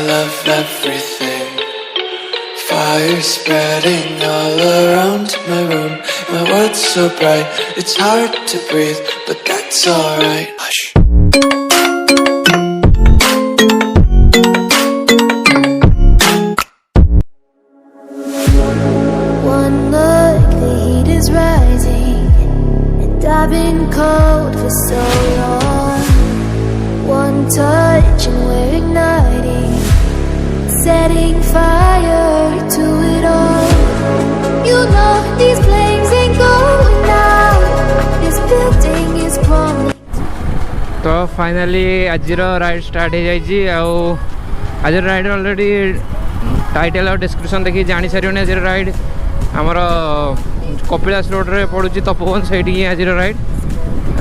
love everything. Fire spreading all around my room. My world's so bright, it's hard to breathe, but that's alright. Hush. One look, the heat is rising, and I've been cold for so long. One touch and we're igniting, setting fire to it all. You know these flames ain't going out. This building is crumbling. तो finally आज ride start हो जाइए। आज ride already title और description देखिए जानी सारे आज राइड आमर कपिलास रोड रे पड़ुची तपोवन से आज राइड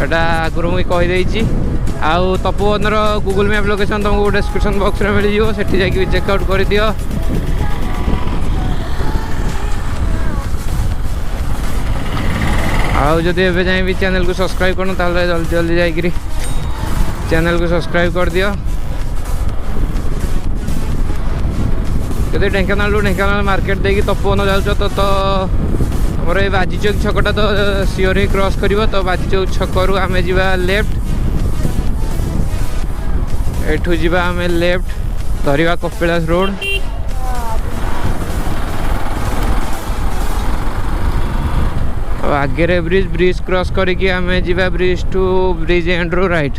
एटा आगुरी मुझे कहीदे। आउ तपोवन गूगल मैप लोकेशन तुमको डिस्क्रिप्शन बॉक्स में मिल जाओ, सेठी जाकि चेकआउट कर दियो। आउ जदि एबे जाए भी चैनल को सब्सक्राइब करना ताले जल्दी जल्दी जाकि चैनल को सब्सक्राइब कर दियो। जदि ढेंकानाल मार्केट देकी तपोवन जाऊँ तो मोर ये बाजी चौक छकटा तो सियोर ही क्रॉस कर तो बाजी चौक छकरू आम जा लेफ्ट, एठू जीवा आम लेफ्ट धरिया कपिलास रोड। आगे ब्रिज क्रॉस करके आम जा ब्रिज टू ब्रिज एंड रू राइट।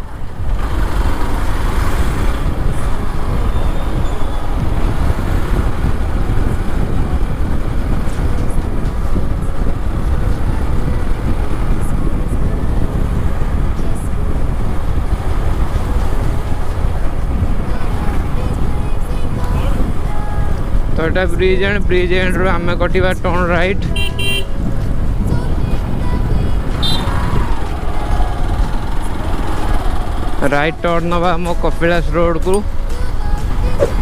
तो ये ब्रिज एंड रू आम कटिवा टर्न राइट। राइट टर्न नवा मो कपिलास रोड को।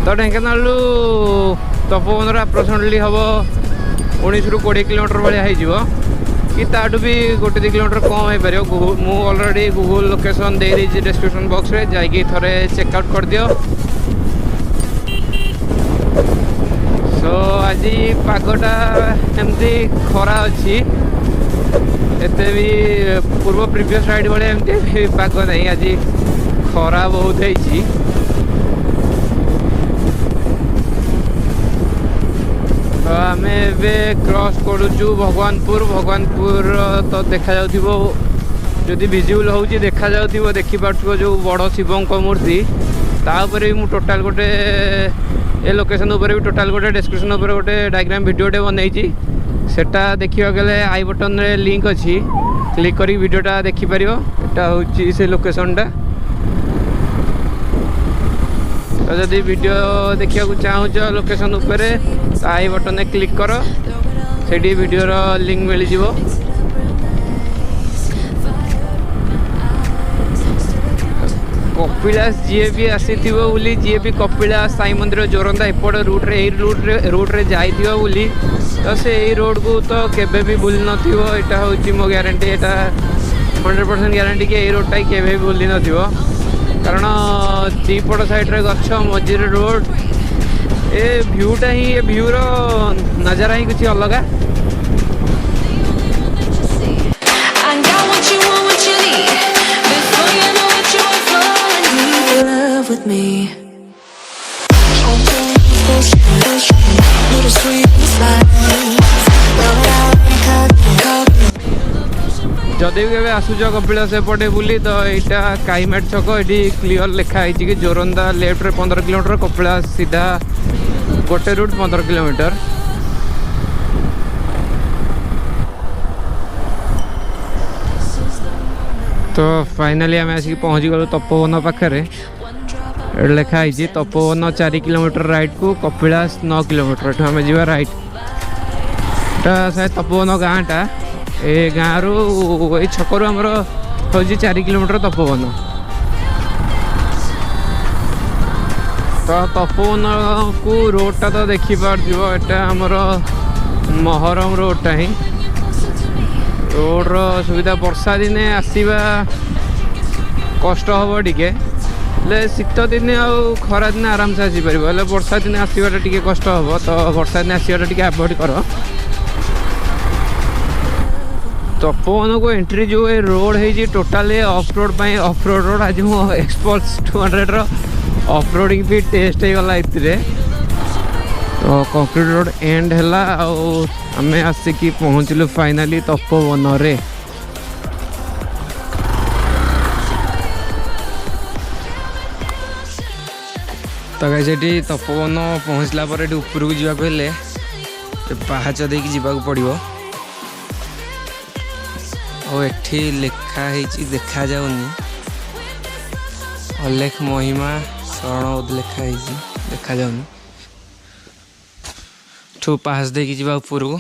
तो ढेंकानाल तपोवन अप्रोक्सिमेटली हम 19 ରୁ 20 किलोमीटर भाया हो कि ताठू भी 1-2 किलोमीटर कम हो पार। मु ऑलरेडी गूगल लोकेशन दे दी डिस्क्रिप्शन बॉक्स रे, जाइए थोड़े चेकआउट कर दियो। तो आज पागटा एमती खरा अच्छी एते भी पूर्व प्रीवियस राइड भाई एमती पाग नहीं, आज खरा बहुत है। तो आम क्रॉस करूँ भगवानपुर तो देखा जदि विजिबल हो देखा देखिपो जो बड़ शिवों मूर्ति तापर भी टोटाल गोटे ए लोकेशन उपर भी टोटाल गोटे डिस्क्रिप्शन उपर गोटे डायग्राम वीडियोटे बनई सेटा देखा गले आई बटन रे लिंक अच्छी, क्लिक करी वीडियोटा देखिपर। एटा हूँ से लोकेशनटा। तो जदि वीडियो देखा चाहूच लोकेशन उपर आई बटन क्लिक कर, से वीडियोर लिंक मिल जाव। कपिलास जी भी आसी जी भी कपिलास साई मंदिर जोरंदा एपट रूट्रे जाइथिबो बोली तो से रोड को तो केबे भी भूल नथिबो। एटा होची मो ग्यारंटी, एटा 100% ग्यारंटी कि ए रोडटा केबे भी भूल नथिबो, कारण दीपट साइड रे गछ मझिर रोड ए भ्यूटा ही ए भ्यूर नजारा ही कुछ अलग। With me जदि भी आसुच कपिलास एपटे बुली तो यहाँ काईमेट छक ये क्लीयर लिखाई कि जोरंदा लेफ्ट रे 15 किलोमीटर, कपिलास सीधा गोटे रूट 15 किलोमीटर। तो फाइनाली आम आसिक पहुँच गलु तपोवन पाखे। लिखाई तपोवन 4 किलोमीटर राइट को, कपिलास 9 किलोमीटर। एठू आम जा राइट शायद तपोवन गाँटा ए गाँव रु छकरू आमर हूँ 4 किलोमीटर तपोवन। तो तपोवन को रोडटा तो देखिपार एटा आमर महरम रोडटा ही रोड सुविधा। वर्षा दिने आसवा कष्ट हम टे ହେଲେ ଶୀତ ଦିନେ ଆଉ ଖରା ଦିନେ ଆରାମସେ ଆସିପାରିବ, ହେଲେ ବର୍ଷା ଦିନେ ଆସିବାଟା ଟିକେ କଷ୍ଟ ହେବ। ତ ବର୍ଷା ଦିନେ ଆସିବାଟା ଟିକେ ଆଭଏଡ଼ କର। ତପୋବନକୁ ଏଣ୍ଟ୍ରି ଯେଉଁ ଏ ରୋଡ଼ ହେଇଛି ଟୋଟାଲି ଅଫ୍ ରୋଡ଼ ପାଇଁ ଅଫ୍ ରୋଡ଼ ରୋଡ଼। ଆଜି ମୁଁ ଏକ୍ସପଲ୍ସ 200ର ଅଫ୍ ରୋଡ଼ିଂ ବି ଟେଷ୍ଟ ହେଇଗଲା ଏଥିରେ। ତ କଂକ୍ରିଟ୍ ରୋଡ଼ ଏଣ୍ଡ ହେଲା ଆଉ ଆମେ ଆସିକି ପହଞ୍ଚିଲୁ ଫାଇନାଲି ତପୋବନରେ। ତ ଗାଇସ୍ ଏଠି ତପୋବନ ପହଞ୍ଚିଲା ପରେ ଏଠି ଉପରକୁ ଯିବାକୁ ହେଲେ ପାହାଚ ଦେଇକି ଯିବାକୁ ପଡ଼ିବ। ଆଉ ଏଠି ଲେଖା ହେଇଛି ଦେଖାଯାଉନି, ଅଲେଖ ମହିମା ଶରଣ ବୋଧେ ଲେଖା ହେଇଛି, ଦେଖାଯାଉନି। ଠୁ ପାହାଚ ଦେଇକି ଯିବା ଉପରକୁ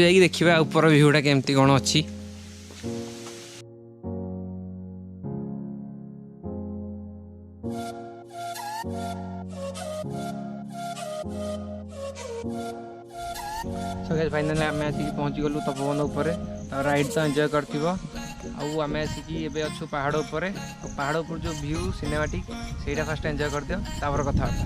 ଯାଇକି ଦେଖିବା ଉପର ଭିୟୁଟା କେମିତି କ'ଣ ଅଛି। फाइनाली आम आसिक पहुँची गलु तपोवन उपरे। राइड तो एंजॉय करथिबो। आउ आम आसिक एबे अच्छु पहाड़ उपरे। पहाड़ उपर जो व्यू सिनेमाटिक सेटा फर्स्ट एंजॉय कर दियो, तापर कथा होता।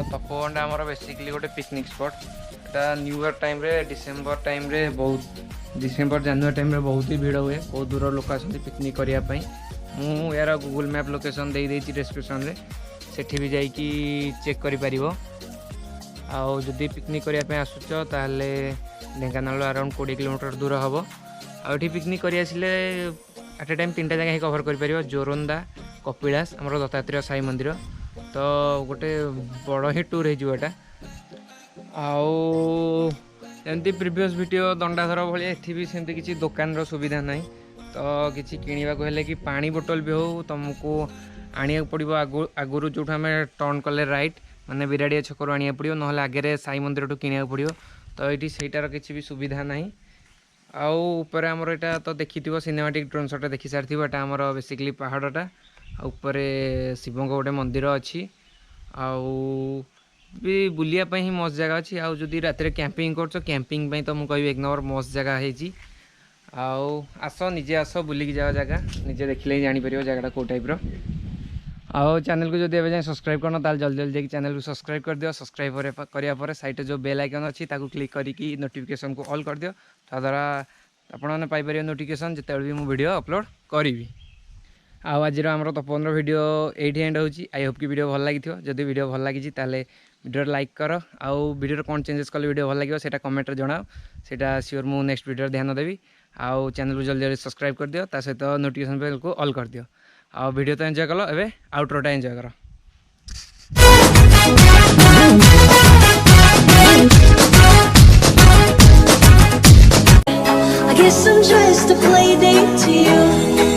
तपोवन आमर बेसिकली गोटे पिकनिक स्पॉट। एटा न्यू ईयर टाइम रे डिसेंबर टाइम रे बहुत डिसेंबर जनवरी टाइम रे बहुत ही भीड़ हुए। बहुत दूर लोक आसती पिकनिक करने। मु यार गूगल मैप लोकेशन दे देती डिस्क्रिप्शन रे, सेठी भी जाइकी चेक करि परिबो। आउ जदि पिकनिक करने आसुच ताले ढेंकानाल अराउंड 20 किलोमीटर दूर हम। आठी पिकनिक कर आसिले एट ए टाइम 3टा जगह कभर कर जोरंदा, कपिलास, आमर दत्तात्रेय साई मंदिर। तो गोटे बड़ ही टूर होटा। आमती प्रिवियस वीडियो दंडाधर भाई एठी भी सेमती किसी दुकान सुविधा ना। तो किसी किणवा कि पानी बोतल भी हो तुमको आनिया पड़ो आगुरी जो आम टर्न कले राइट माने बिराड़िया छकरू आनिया पड़ो ना आगे साई मंदिर ठू किणा पड़ो। तो ये सहीटार किसी भी सुविधा ना। आउे आमर यहाँ तो देखी सिनेमाटिक ड्रोन शॉट देखी सारी एटा आमर बेसिकली पहाड़टा ऊपर शिव गोटे मंदिर अच्छी। आउ भी बुलियापाई ही मस्त जगह अच्छी। आउ जदि रात कैंपिंग कर कैंपिंग तो मुझे कह एक नंबर मस्त जगह है। आउ आस निजे आस बुलिक जाओ जगह निजे देखिले ही जापर जगह कौ टाइप। आउ चैनल को जब एवं सब्सक्राइब करना ताल जल्दी जल्दी जाकि चैनल को सब्सक्राइब कर दियो। सब्सक्राइब कराया साइड जो बेल आइकन अच्छी क्लिक करके नोटिफिकेशन को ऑल कर दियो। ताद्वारा आपने पाइपर नोटिफिकेशन जिते भी मुझे वीडियो अपलोड करी। आज आमर तपोवन वीडियो ये एंड हो। आई होप कि वीडियो भल लगी जब वीडियो भल लगी वीडियो लाइक कर आउ वीडियो कौन चेंजेस कले वीडियो भल लगे सेटा कमेंट जनाओ सेटा सियोर मु नेक्स्ट वीडियो ध्यान देवी। आउ चैनल को जल्दी जल्दी सब्सक्राइब कर दियो ता सहित नोटिफिकेशन बेल को ऑल कर दियो। आउ वीडियो तो एंजॉय कलो एबे आउटरोटा एंजॉय करो। I guess I'm just a play date to you.